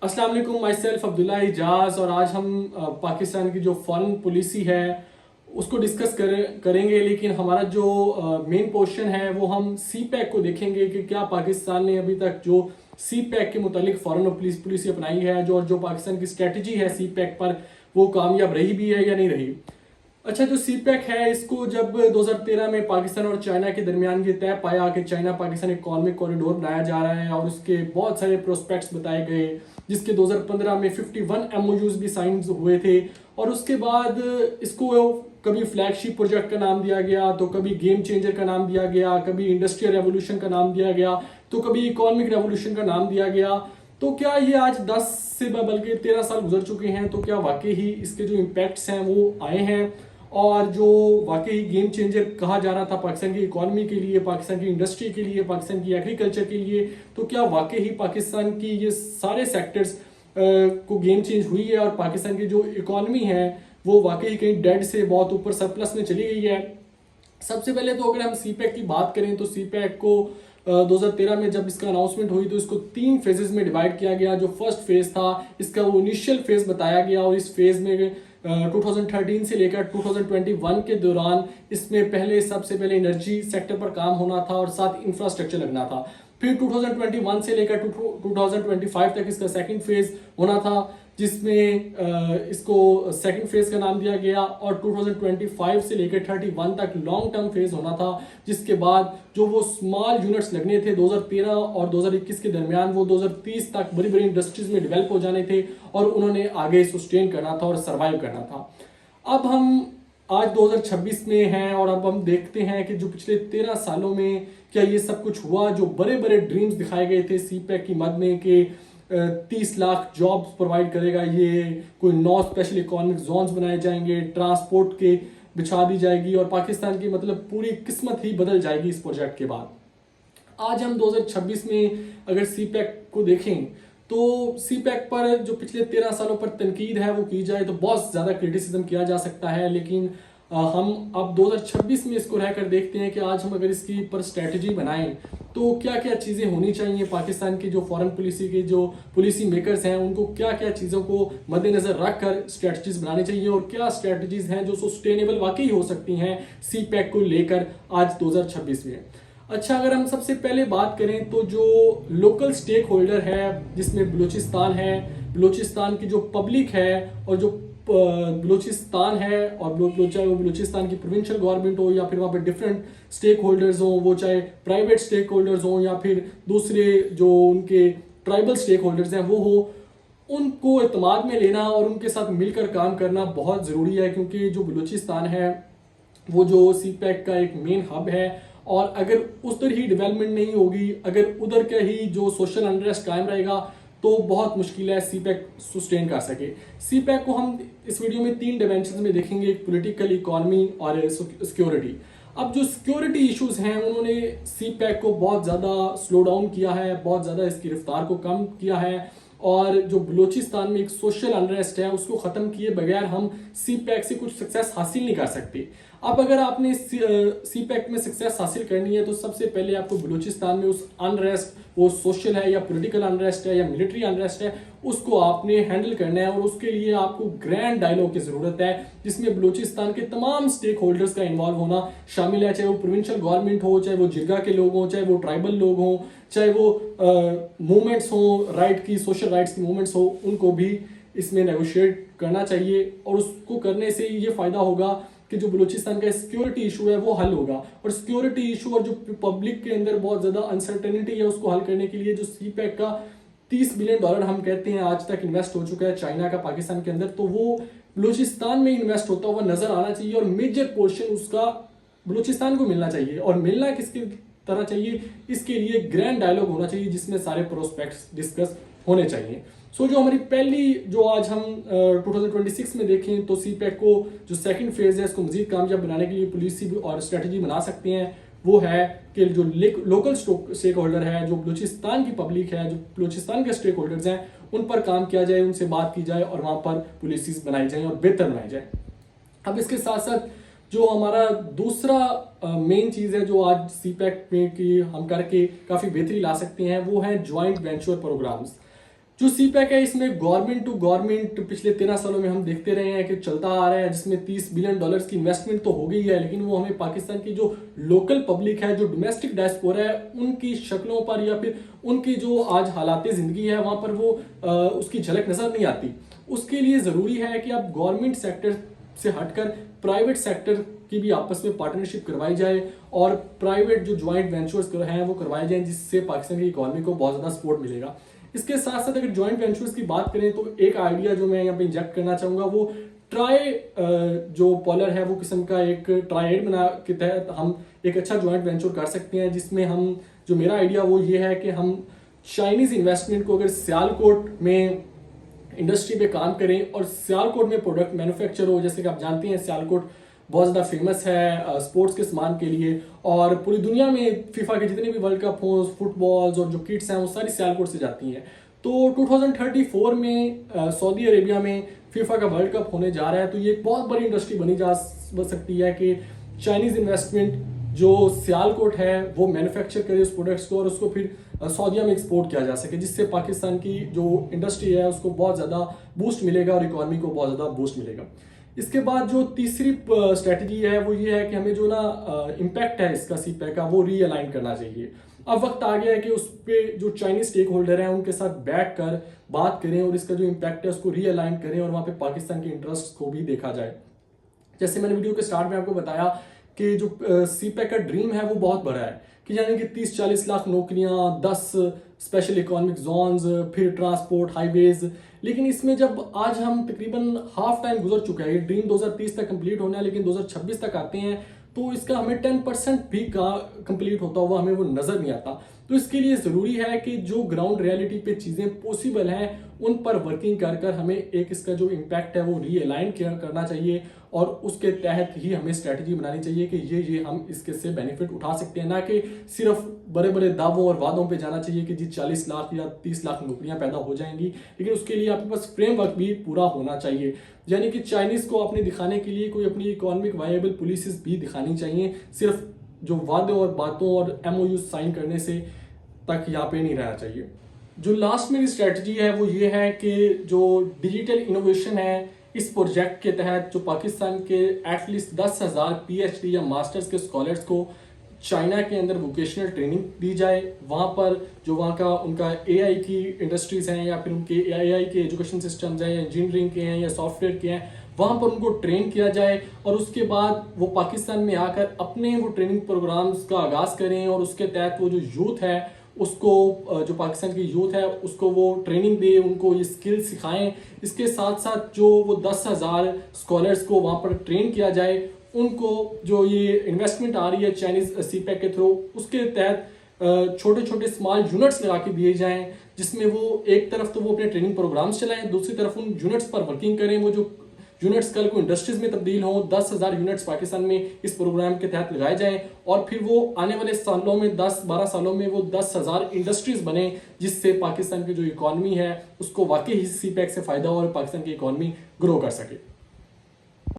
अस्सलाम वालेकुम, my self Abdullah Ijaz. और आज हम पाकिस्तान की जो फॉरेन पॉलिसी है उसको डिस्कस करेंगे। लेकिन हमारा जो मेन पोर्शन है वो हम सी पैक को देखेंगे कि क्या पाकिस्तान ने अभी तक जो सी पैक के मुतालिक फॉरेन पॉलिसी अपनाई है, जो पाकिस्तान की स्ट्रेटजी है सी पैक पर, वो कामयाब रही भी है या नहीं रही। अच्छा, जो सी पैक है इसको जब 2013 में पाकिस्तान और चाइना के दरमियान ये तय पाया कि चाइना पाकिस्तान इकोनॉमिक कॉरिडोर बनाया जा रहा है और उसके बहुत सारे प्रोस्पेक्ट्स बताए गए, जिसके 2015 में 51 MOUs भी साइन हुए थे। और उसके बाद इसको कभी फ्लैगशिप प्रोजेक्ट का नाम दिया गया, तो कभी गेम चेंजर का नाम दिया गया, कभी इंडस्ट्रियल रेवोल्यूशन का नाम दिया गया, तो कभी इकोनॉमिक रेवोल्यूशन का नाम दिया गया। तो क्या ये आज 10 से बल्कि 13 साल गुजर चुके हैं, तो क्या वाकई ही इसके जो इम्पैक्ट्स हैं वो आए हैं और जो वाकई गेम चेंजर कहा जा रहा था पाकिस्तान की इकोनॉमी के लिए, पाकिस्तान की इंडस्ट्री के लिए, पाकिस्तान की एग्रीकल्चर के लिए, तो क्या वाकई ही पाकिस्तान की ये सारे सेक्टर्स को गेम चेंज हुई है और पाकिस्तान की जो इकोनॉमी है वो वाकई कहीं डेड से बहुत ऊपर सरप्लस में चली गई है। सबसे पहले तो अगर हम सी पैक की बात करें तो सी पैक को 2013 में जब इसका अनाउंसमेंट हुई तो इसको 3 फेजेस में डिवाइड किया गया। जो फर्स्ट फेज था इसका वो इनिशियल फेज बताया गया और इस फेज में 2013 से लेकर 2021 के दौरान इसमें सबसे पहले एनर्जी सेक्टर पर काम होना था और साथ इंफ्रास्ट्रक्चर लगना था। फिर 2021 से लेकर 2025 तक इसका सेकंड फेज होना था, जिसमें इसको सेकंड फेज का नाम दिया गया। और 2025 से लेकर 31 तक लॉन्ग टर्म फेज होना था, जिसके बाद जो वो स्मॉल यूनिट्स लगने थे 2013 और 2021 के दरमियान, वो 2030 तक बड़ी बड़ी इंडस्ट्रीज में डेवलप हो जाने थे और उन्होंने आगे सस्टेन करना था और सर्वाइव करना था। अब हम आज 2026 में हैं और अब हम देखते हैं कि जो पिछले 13 सालों में क्या ये सब कुछ हुआ। जो बड़े बड़े ड्रीम्स दिखाए गए थे सी पैक की मद में कि 30 लाख जॉब्स प्रोवाइड करेगा ये, कोई 9 स्पेशल इकोनॉमिक जोन्स बनाए जाएंगे, ट्रांसपोर्ट के बिछा दी जाएगी और पाकिस्तान की मतलब पूरी किस्मत ही बदल जाएगी इस प्रोजेक्ट के बाद। आज हम 2026 में अगर सी पैक को देखें तो सी पैक पर जो पिछले 13 सालों पर तनकीद है वो की जाए तो बहुत ज़्यादा क्रिटिसिज्म किया जा सकता है। लेकिन हम अब 2026 में इसको रहकर देखते हैं कि आज हम अगर इसकी पर स्ट्रेटजी बनाएं तो क्या क्या चीज़ें होनी चाहिए। पाकिस्तान की जो फॉरेन पॉलिसी के जो पॉलिसी मेकर्स हैं उनको क्या क्या चीज़ों को मद्देनजर रख कर स्ट्रेटजीज बनानी चाहिए और क्या स्ट्रेटजीज हैं जो सस्टेनेबल वाकई हो सकती हैं सी पैक को लेकर आज 2026 में। अच्छा, अगर हम सबसे पहले बात करें तो जो लोकल स्टेक होल्डर है जिसमें बलूचिस्तान है, बलूचिस्तान की जो पब्लिक है और जो बलूचिस्तान है और चाहे वो बलूचिस्तान की प्रोविंशियल गवर्नमेंट हो या फिर वहाँ पे डिफरेंट स्टेक होल्डर्स हो, वो चाहे प्राइवेट स्टेक होल्डर्स हो या फिर दूसरे जो उनके ट्राइबल स्टेक होल्डर्स हैं वो हो, उनको एतमाद में लेना और उनके साथ मिलकर काम करना बहुत ज़रूरी है। क्योंकि जो बलूचिस्तान है वो जो सी पैक का एक मेन हब है और अगर उधर ही डेवलपमेंट नहीं होगी, अगर उधर का ही जो सोशल अनरेस्ट कायम रहेगा तो बहुत मुश्किल है सी पैक सस्टेन कर सके। सी पैक को हम इस वीडियो में 3 डायमेंशन में देखेंगे, एक पॉलिटिकल, इकोनॉमी और सिक्योरिटी। अब जो सिक्योरिटी इश्यूज हैं उन्होंने सी पैक को बहुत ज़्यादा स्लो डाउन किया है, बहुत ज़्यादा इसकी रफ्तार को कम किया है और जो बलूचिस्तान में एक सोशल अनरेस्ट है उसको ख़त्म किए बगैर हम सी पैक से कुछ सक्सेस हासिल नहीं कर सकते। अब अगर आपने सी पैक में सक्सेस हासिल करनी है तो सबसे पहले आपको बलूचिस्तान में उस अनरेस्ट, वो सोशल है या पॉलिटिकल अनरेस्ट है या मिलिट्री अनरेस्ट है, उसको आपने हैंडल करना है। और उसके लिए आपको ग्रैंड डायलॉग की ज़रूरत है जिसमें बलूचिस्तान के तमाम स्टेक होल्डर्स का इन्वॉल्व होना शामिल है, चाहे वो प्रोविंशियल गवर्नमेंट हो, चाहे वो जिरगा के लोग हों, चाहे वो ट्राइबल लोग हों, चाहे वो मूवमेंट्स हों, राइट की, सोशल राइट्स की मूवमेंट्स हो, उनको भी इसमें नेगोशिएट करना चाहिए। और उसको करने से ये फ़ायदा होगा कि जो बलूचिस्तान का सिक्योरिटी इशू है वो हल होगा। और सिक्योरिटी इशू और जो पब्लिक के अंदर बहुत ज़्यादा अनसर्टेनिटी है उसको हल करने के लिए जो सी पैक का $30 बिलियन हम कहते हैं आज तक इन्वेस्ट हो चुका है चाइना का पाकिस्तान के अंदर, तो वो बलूचिस्तान में इन्वेस्ट होता हुआ नजर आना चाहिए और मेजर पोर्शन उसका बलूचिस्तान को मिलना चाहिए। और मिलना किसकी तरह चाहिए, इसके लिए ग्रैंड डायलॉग होना चाहिए जिसमें सारे प्रोस्पेक्ट्स डिस्कस होने चाहिए। जो हमारी पहली जो आज हम 2026 में देखें तो सी पैक को जो सेकंड फेज है इसको मजीद कामयाब बनाने के लिए पॉलिसी और स्ट्रेटजी बना सकते हैं, वो है कि जो लोकल स्टेक होल्डर है, जो बलूचिस्तान की पब्लिक है, जो बलूचिस्तान के स्टेक होल्डर्स हैं, उन पर काम किया जाए, उनसे बात की जाए और वहाँ पर पॉलिसीज बनाई जाए और बेहतर बनाई जाए। अब इसके साथ साथ जो हमारा दूसरा मेन चीज़ है जो आज सी पैक में कि हम करके काफ़ी बेहतरी ला सकते हैं वो है ज्वाइंट वेंचर प्रोग्राम्स। जो सी पैक है इसमें गवर्नमेंट टू गवर्नमेंट पिछले 13 सालों में हम देखते रहे हैं कि चलता आ रहा है, जिसमें 30 बिलियन डॉलर्स की इन्वेस्टमेंट तो हो गई है, लेकिन वो हमें पाकिस्तान की जो लोकल पब्लिक है, जो डोमेस्टिक डायस्पोरा है, उनकी शक्लों पर या फिर उनकी जो आज हालात जिंदगी है वहां पर वो उसकी झलक नजर नहीं आती। उसके लिए जरूरी है कि आप गवर्नमेंट सेक्टर से हटकर प्राइवेट सेक्टर की भी आपस में पार्टनरशिप करवाई जाए और प्राइवेट जो ज्वाइंट वेंचर्स हैं वो करवाए जाए, जिससे पाकिस्तान की इकोनॉमी को बहुत ज़्यादा सपोर्ट मिलेगा। इसके साथ साथ अगर ज्वाइंट वेंचर्स की बात करें तो एक आइडिया जो मैं यहाँ पे इंजेक्ट करना चाहूँगा वो ट्राई जो पॉलर है वो किस्म का एक ट्राइड बना के तहत हम एक अच्छा ज्वाइंट वेंचर कर सकते हैं, जिसमें हम जो मेरा आइडिया वो ये है कि हम चाइनीज़ इन्वेस्टमेंट को अगर सियालकोट में इंडस्ट्री पे काम करें और सियालकोट में प्रोडक्ट मैन्युफैक्चर हो। जैसे कि आप जानते हैं सियालकोट बहुत ज़्यादा फेमस है स्पोर्ट्स के सामान के लिए, और पूरी दुनिया में फीफा के जितने भी वर्ल्ड कप हो, फुटबॉल्स और जो किट्स हैं वो सारी सियालकोट से जाती हैं। तो 2034 में सऊदी अरेबिया में फीफा का वर्ल्ड कप होने जा रहा है, तो ये एक बहुत बड़ी इंडस्ट्री बनी जा सकती है कि चाइनीज़ इन्वेस्टमेंट जो सियालकोट है वो मैन्युफैक्चर करे उस प्रोडक्ट्स को और उसको फिर सऊदीया में एक्सपोर्ट किया जा सके, जिससे पाकिस्तान की जो इंडस्ट्री है उसको बहुत ज़्यादा बूस्ट मिलेगा और इकोनॉमी को बहुत ज़्यादा बूस्ट मिलेगा। इसके बाद जो तीसरी स्ट्रेटजी है वो ये है कि हमें जो ना इम्पैक्ट है इसका सी पैक का वो रीअलाइन करना चाहिए। अब वक्त आ गया है कि उस पर जो चाइनीज स्टेक होल्डर हैं उनके साथ बैठ कर बात करें और इसका जो इम्पैक्ट है उसको रीअलाइन करें और वहाँ पे पाकिस्तान के इंटरेस्ट को भी देखा जाए। जैसे मैंने वीडियो के स्टार्ट में आपको बताया कि जो सी पैक का ड्रीम है वो बहुत बड़ा है कि यानी कि 30-40 लाख नौकरियां, 10 स्पेशल इकोनॉमिक जोन्स, फिर ट्रांसपोर्ट, हाईवेज। लेकिन इसमें जब आज हम तकरीबन हाफ टाइम गुजर चुका है, ये ड्रीम 2030 तक कंप्लीट होना है, लेकिन 2026 तक आते हैं तो इसका हमें 10% भी कंप्लीट होता हुआ हमें वो नजर नहीं आता। तो इसके लिए जरूरी है कि जो ग्राउंड रियलिटी पे चीजें पॉसिबल हैं उन पर वर्किंग कर कर हमें एक इसका जो इम्पैक्ट है वो रीअलाइन करना चाहिए और उसके तहत ही हमें स्ट्रेटजी बनानी चाहिए कि ये हम इसके से बेनिफिट उठा सकते हैं, ना कि सिर्फ बड़े बड़े दावों और वादों पे जाना चाहिए कि जी 40 लाख या 30 लाख नौकरियां पैदा हो जाएंगी। लेकिन उसके लिए आपके पास फ्रेमवर्क भी पूरा होना चाहिए, यानी कि चाइनीज को अपने दिखाने के लिए कोई अपनी इकोनॉमिक वायबल पॉलिसीज भी दिखानी चाहिए, सिर्फ जो वादे और बातों और MOU साइन करने से तक यहाँ पे नहीं रहना चाहिए। जो लास्ट मेरी स्ट्रेटजी है वो ये है कि जो डिजिटल इनोवेशन है इस प्रोजेक्ट के तहत जो पाकिस्तान के एटलीस्ट 10,000 PhD या मास्टर्स के स्कॉलर्स को चाइना के अंदर वोकेशनल ट्रेनिंग दी जाए। वहाँ पर जो वहाँ का उनका AI की इंडस्ट्रीज हैं या फिर उनके AI के एजुकेशन सिस्टम्स हैं या इंजीनियरिंग के हैं या सॉफ्टवेयर के हैं, वहाँ पर उनको ट्रेन किया जाए और उसके बाद वो पाकिस्तान में आकर अपने वो ट्रेनिंग प्रोग्राम्स का आगाज़ करें और उसके तहत वो जो यूथ है उसको जो पाकिस्तान की यूथ है उसको वो ट्रेनिंग दे, उनको ये स्किल सिखाएं। इसके साथ साथ जो वो 10,000 स्कॉलर्स को वहाँ पर ट्रेन किया जाए, उनको जो ये इन्वेस्टमेंट आ रही है चाइनीज सी पैक के थ्रू उसके तहत छोटे छोटे स्मॉल यूनिट्स लगा के दिए जाएं, जिसमें वो एक तरफ तो वो अपने ट्रेनिंग प्रोग्राम्स चलाएं, दूसरी तरफ उन यूनिट्स पर वर्किंग करें। वो जो यूनिट्स कल को इंडस्ट्रीज में तब्दील हों, 10,000 यूनिट्स पाकिस्तान में इस प्रोग्राम के तहत लगाए जाएं और फिर वो आने वाले सालों में 10-12 सालों में वो 10,000 इंडस्ट्रीज बने, जिससे पाकिस्तान की जो इकॉनमी है उसको वाकई सी पैक से फायदा हो और पाकिस्तान की इकॉनमी ग्रो कर सके।